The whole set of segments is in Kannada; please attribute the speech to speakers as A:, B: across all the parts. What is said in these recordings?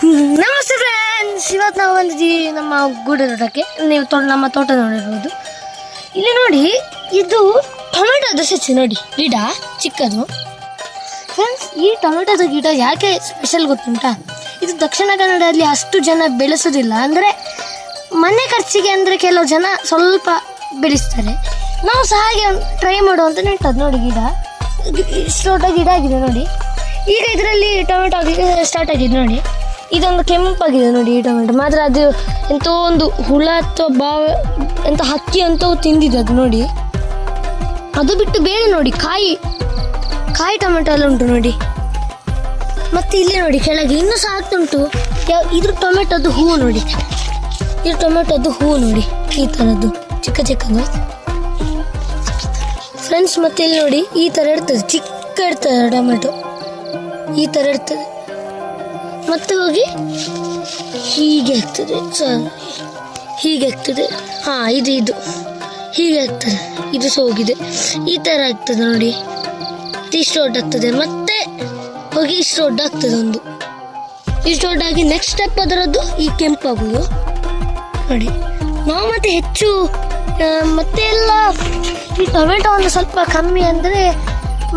A: ನಮಸ್ತೆ ಫ್ರೆಂಡ್ಸ್, ಇವತ್ತು ನಾವು ಬಂದಿದ್ದೀವಿ ನಮ್ಮ ಗೂಡು ತೋಟಕ್ಕೆ. ನೀವು ನಮ್ಮ ತೋಟ ನೋಡಿರ್ಬೋದು. ಇಲ್ಲಿ ನೋಡಿ, ಇದು ಟೊಮೆಟೊದ ಸಸಿ ನೋಡಿ, ಗಿಡ ಚಿಕ್ಕದು. ಫ್ರೆಂಡ್ಸ್, ಈ ಟೊಮೆಟೊದ ಗಿಡ ಯಾಕೆ ಸ್ಪೆಷಲ್ ಗೊತ್ತುಂಟಾ? ಇದು ದಕ್ಷಿಣ ಕನ್ನಡದಲ್ಲಿ ಅಷ್ಟು ಜನ ಬೆಳೆಸೋದಿಲ್ಲ. ಅಂದರೆ ಮನೆ ಖರ್ಚಿಗೆ ಅಂದರೆ ಕೆಲವು ಜನ ಸ್ವಲ್ಪ ಬೆಳೆಸ್ತಾರೆ. ನಾವು ಸಹ ಹಾಗೆ ಟ್ರೈ ಮಾಡುವಂತ ನೆಟ್ಟದ್ದು ನೋಡಿ. ಗಿಡ ಇಷ್ಟು ದೊಡ್ಡ ಗಿಡ ಆಗಿದೆ ನೋಡಿ. ಈಗ ಇದರಲ್ಲಿ ಟೊಮೆಟೊ ಆಗಲಿಕ್ಕೆ ಸ್ಟಾರ್ಟ್ ಆಗಿದೆ ನೋಡಿ. ಇದೊಂದು ಕೆಂಪಾಗಿದೆ ನೋಡಿ ಈ ಟೊಮೆಟೊ. ಮಾತ್ರ ಅದು ಎಂತೋ ಒಂದು ಹುಳ ಅಥವಾ ಎಂತ ಹಕ್ಕಿ ಅಂತೂ ತಿಂದಿದೆ ಅದು ನೋಡಿ. ಅದು ಬಿಟ್ಟು ಬೇರೆ ನೋಡಿ, ಕಾಯಿ ಟೊಮೆಟೊ ಎಲ್ಲ ಉಂಟು ನೋಡಿ. ಮತ್ತೆ ಇಲ್ಲಿ ನೋಡಿ ಕೆಳಗೆ ಇನ್ನೂ ಸಹ ಆಗ್ತುಂಟು. ಇದ್ರ ಟೊಮೆಟೊದು ಹೂವು ನೋಡಿ, ಇದು ಟೊಮೆಟೊದು ಹೂವು ನೋಡಿ, ಈ ಥರದ್ದು ಚಿಕ್ಕ ಚಿಕ್ಕದು ಫ್ರೆಂಡ್ಸ್. ಮತ್ತೆ ಇಲ್ಲಿ ನೋಡಿ, ಈ ಥರ ಇರ್ತದೆ, ಚಿಕ್ಕ ಇರ್ತದೆ ಟೊಮೆಟೊ, ಈ ಥರ ಇರ್ತದೆ. ಮತ್ತೆ ಹೋಗಿ ಹೀಗೆ ಆಗ್ತದೆ, ಹೀಗೆ ಆಗ್ತದೆ. ಹಾಂ, ಇದು ಹೀಗೆ ಆಗ್ತದೆ. ಇದು ಸಹ ಹೋಗಿದೆ, ಈ ಥರ ಆಗ್ತದೆ ನೋಡಿ. ಇಷ್ಟು ದೊಡ್ಡ ಆಗ್ತದೆ, ಮತ್ತೆ ಹೋಗಿ ಇಷ್ಟು ದೊಡ್ಡ ಆಗ್ತದೆ. ಇಷ್ಟು ದೊಡ್ಡಾಗಿ ನೆಕ್ಸ್ಟ್ ಸ್ಟೆಪ್ ಅದರದ್ದು ಈ ಕೆಂಪಾಗೋದು ನೋಡಿ. ನಾವು ಮತ್ತೆ ಹೆಚ್ಚು ಮತ್ತೆ ಎಲ್ಲ ಈ ಟೊಮೆಟೊವನ್ನು ಸ್ವಲ್ಪ ಕಮ್ಮಿ ಅಂದರೆ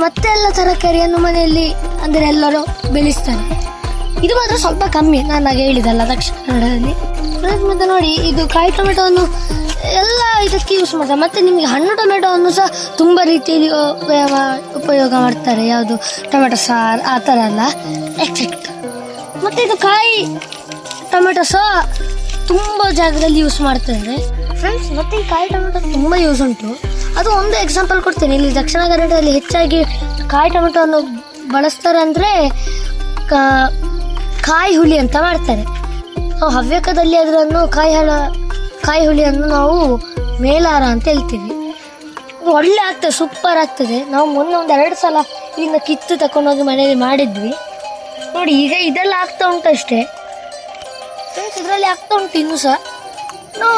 A: ಮತ್ತೆ ಎಲ್ಲ ತರಕಾರಿಯನ್ನು ಮನೆಯಲ್ಲಿ ಅಂದರೆ ಎಲ್ಲರೂ ಬೆಳೆಸ್ತಾರೆ. ಇದು ಮಾತ್ರ ಸ್ವಲ್ಪ ಕಮ್ಮಿ, ನಾನು ಆಗ ಹೇಳಿದಲ್ಲ ದಕ್ಷಿಣ ಕನ್ನಡದಲ್ಲಿ. ಮತ್ತೆ ನೋಡಿ, ಇದು ಕಾಯಿ ಟೊಮೆಟೊವನ್ನು ಎಲ್ಲ ಇದಕ್ಕೆ ಯೂಸ್ ಮಾಡ್ತಾರೆ. ಮತ್ತು ನಿಮಗೆ ಹಣ್ಣು ಟೊಮೆಟೊವನ್ನು ಸಹ ತುಂಬ ರೀತಿಯಲ್ಲಿ ಉಪಯೋಗ ಮಾಡ್ತಾರೆ. ಯಾವುದು ಟೊಮೆಟೊ ಸಾರು ಆ ಥರ ಎಲ್ಲ ಎಕ್ಸೆಕ್ಟ್. ಮತ್ತು ಇದು ಕಾಯಿ ಟೊಮೆಟೊ ಸಹ ತುಂಬ ಜಾಗದಲ್ಲಿ ಯೂಸ್ ಮಾಡ್ತಾರೆ ಫ್ರೆಂಡ್ಸ್. ಮತ್ತು ಈ ಕಾಯಿ ಟೊಮೆಟೊ ತುಂಬ ಯೂಸ್ ಉಂಟು. ಅದು ಒಂದು ಎಕ್ಸಾಂಪಲ್ ಕೊಡ್ತೇನೆ. ಇಲ್ಲಿ ದಕ್ಷಿಣ ಕನ್ನಡದಲ್ಲಿ ಹೆಚ್ಚಾಗಿ ಕಾಯಿ ಟೊಮೆಟೊವನ್ನು ಬಳಸ್ತಾರೆ ಅಂದರೆ ಕಾಯಿ ಹುಳಿ ಅಂತ ಮಾಡ್ತಾರೆ. ನಾವು ಹವ್ಯಕದಲ್ಲಿ ಅದನ್ನು ಕಾಯಿ ಹುಳಿಯನ್ನು ನಾವು ಮೇಲಾರ ಅಂತ ಹೇಳ್ತೀವಿ. ಒಳ್ಳೆ ಆಗ್ತದೆ, ಸೂಪರ್ ಆಗ್ತದೆ. ನಾವು ಮೊನ್ನೆ 1-2 ಸಲ ಇದನ್ನ ಕಿತ್ತು ತಗೊಂಡೋಗಿ ಮನೆಯಲ್ಲಿ ಮಾಡಿದ್ವಿ ನೋಡಿ. ಈಗ ಇದೆಲ್ಲ ಆಗ್ತಾ ಉಂಟು ಅಷ್ಟೇ, ಇದರಲ್ಲಿ ಆಗ್ತಾ ಉಂಟು ಇನ್ನೂ ಸಹ. ನಾವು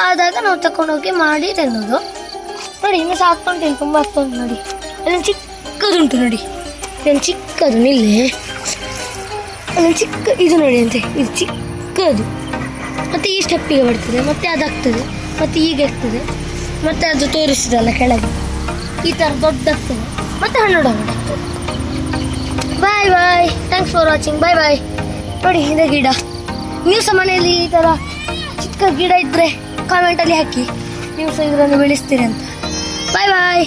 A: ಆದಾಗ ನಾವು ತಗೊಂಡೋಗಿ ಮಾಡಿ ತಿನ್ನೋದು ನೋಡಿ. ಇನ್ನೂ ಸಹ ಆಗ್ತಾ ಉಂಟು, ಇಲ್ಲಿ ತುಂಬ ಆಗ್ತಾ ಉಂಟು ನೋಡಿ. ಅದನ್ನು ಚಿಕ್ಕದುಂಟು ನೋಡಿ, ಇದನ್ನು ಚಿಕ್ಕದು ನಿಲ್ಲಿ, ಅದನ್ನು ಚಿಕ್ಕ ಇದು ನೋಡಿ ಅಂತೆ, ಇದು ಚಿಕ್ಕದು. ಮತ್ತು ಈ ಸ್ಟೆಪ್ಪಿಗೆ ಬರ್ತದೆ, ಮತ್ತೆ ಅದಾಗ್ತದೆ, ಮತ್ತು ಹೀಗೆ ಆಗ್ತದೆ, ಮತ್ತು ಅದು ತೋರಿಸಿದಲ್ಲ ಕೆಳಗೆ ಈ ಥರ ದೊಡ್ಡಾಗ್ತದೆ, ಮತ್ತು ಹಣ್ಣು ಆಗ್ತದೆ. ಬಾಯ್ ಬಾಯ್, ಥ್ಯಾಂಕ್ಸ್ ಫಾರ್ ವಾಚಿಂಗ್, ಬಾಯ್ ಬಾಯ್. ನೋಡಿ, ಇದೆ ಗಿಡ. ನೀವು ಸಹ ಮನೆಯಲ್ಲಿ ಈ ಥರ ಚಿಕ್ಕ ಗಿಡ ಇದ್ದರೆ ಕಾಮೆಂಟಲ್ಲಿ ಹಾಕಿ, ನೀವು ಸಹ ಇದನ್ನು ಬೆಳೆಸ್ತೀರಿ ಅಂತ. ಬಾಯ್ ಬಾಯ್.